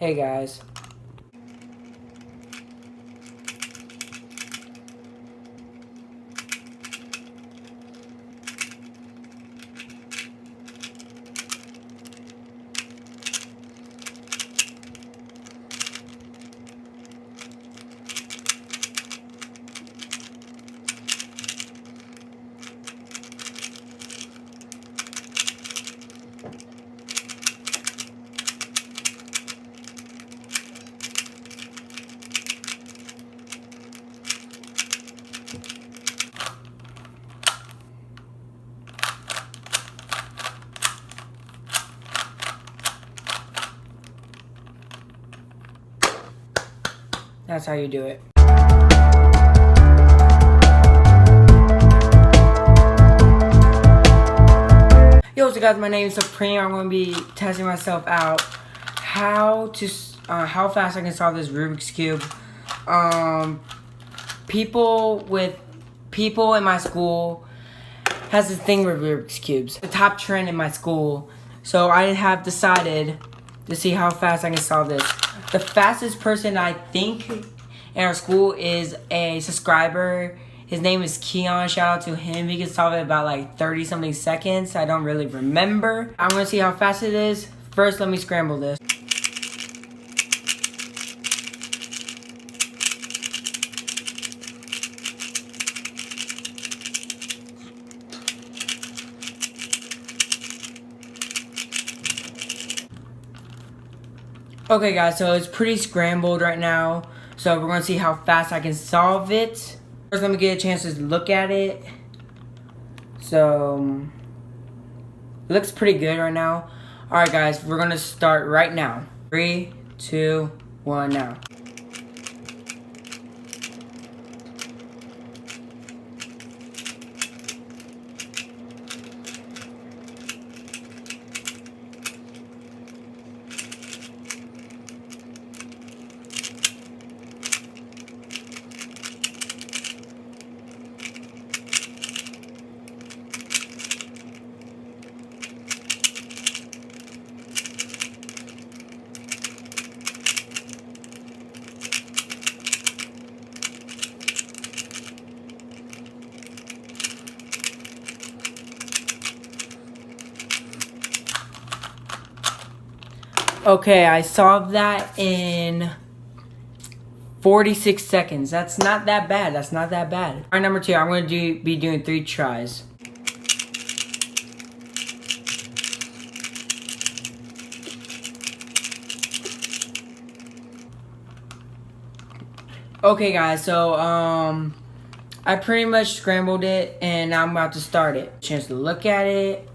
Hey guys. That's how you do it. Yo, what's up guys, my name is Supreme. I'm going to be testing myself out how fast I can solve this Rubik's Cube. People in my school has this thing with Rubik's Cubes. The top trend in my school. So I have decided to see how fast I can solve this. The fastest person I think in our school is a subscriber. His name is Keon. Shout out to him. He can solve it in about like 30 something seconds. I don't really remember. I'm gonna see how fast it is. First, let me scramble this. Okay guys, so it's pretty scrambled right now. So we're gonna see how fast I can solve it. First, let me get a chance to look at it. So, it looks pretty good right now. Alright guys, we're gonna start right now. 3, 2, 1, now. Okay, I solved that in 46 seconds. That's not that bad. That's not that bad. All right, number 2, I'm going to be doing 3 tries. Okay, guys, so I pretty much scrambled it, and now I'm about to start it. Chance to look at it.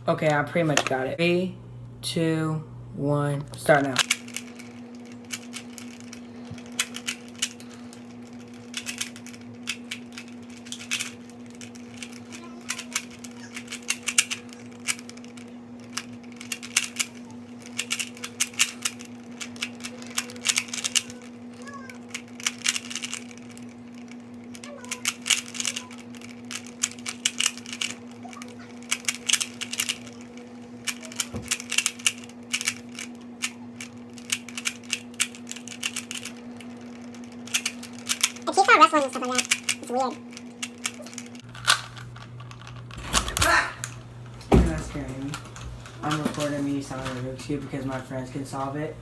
Okay, I pretty much got it. 3, 2, 1, start now. It keeps on wrestling and stuff like that. It's weird. You're not scaring me. I'm recording me solving the Rubik's Cube because my friends can solve it.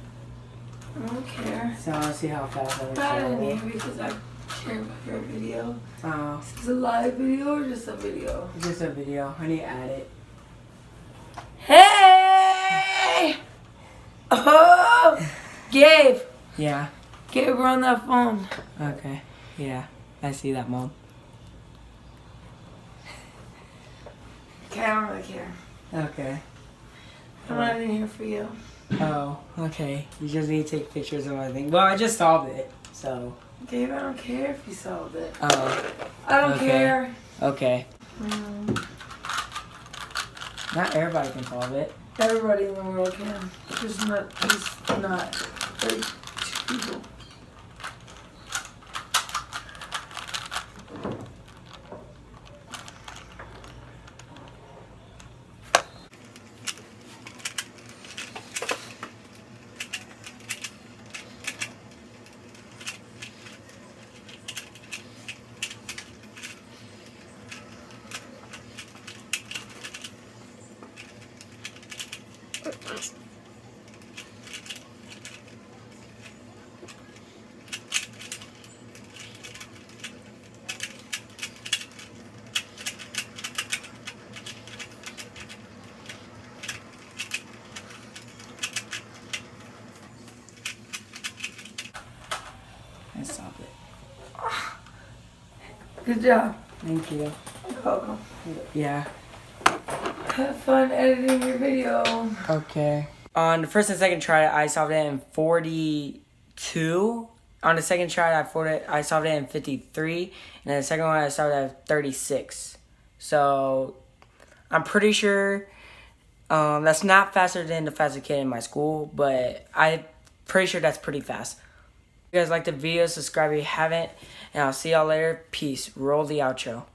I don't care. So I'll see how fast I can I solve don't it. need because I care about your video. Oh, Is this a live video or just a video? it's just a video. I need to add it. Hey! Oh! Gabe! Yeah. Gabe, we're on that phone. Okay. Yeah. I see that, Mom. Okay, I don't really care. Okay. I'm not in here for you. Oh, okay. You just need to take pictures of my thing. Well, I just solved it, so. Gabe, I don't care if you solved it. Oh. I don't Okay. care. Okay. Not everybody can solve it. Everybody in the world can. Just not very two people. I solved it. Good job. Thank you. You're welcome. Yeah. Have fun editing your video. Okay. On the first and second try, I solved it in 42. On the second try, I solved it in 53. And then the second one, I solved it at 36. So, I'm pretty sure that's not faster than the fastest kid in my school, but I'm pretty sure that's pretty fast. If you guys like the video, subscribe if you haven't, and I'll see y'all later. Peace. Roll the outro.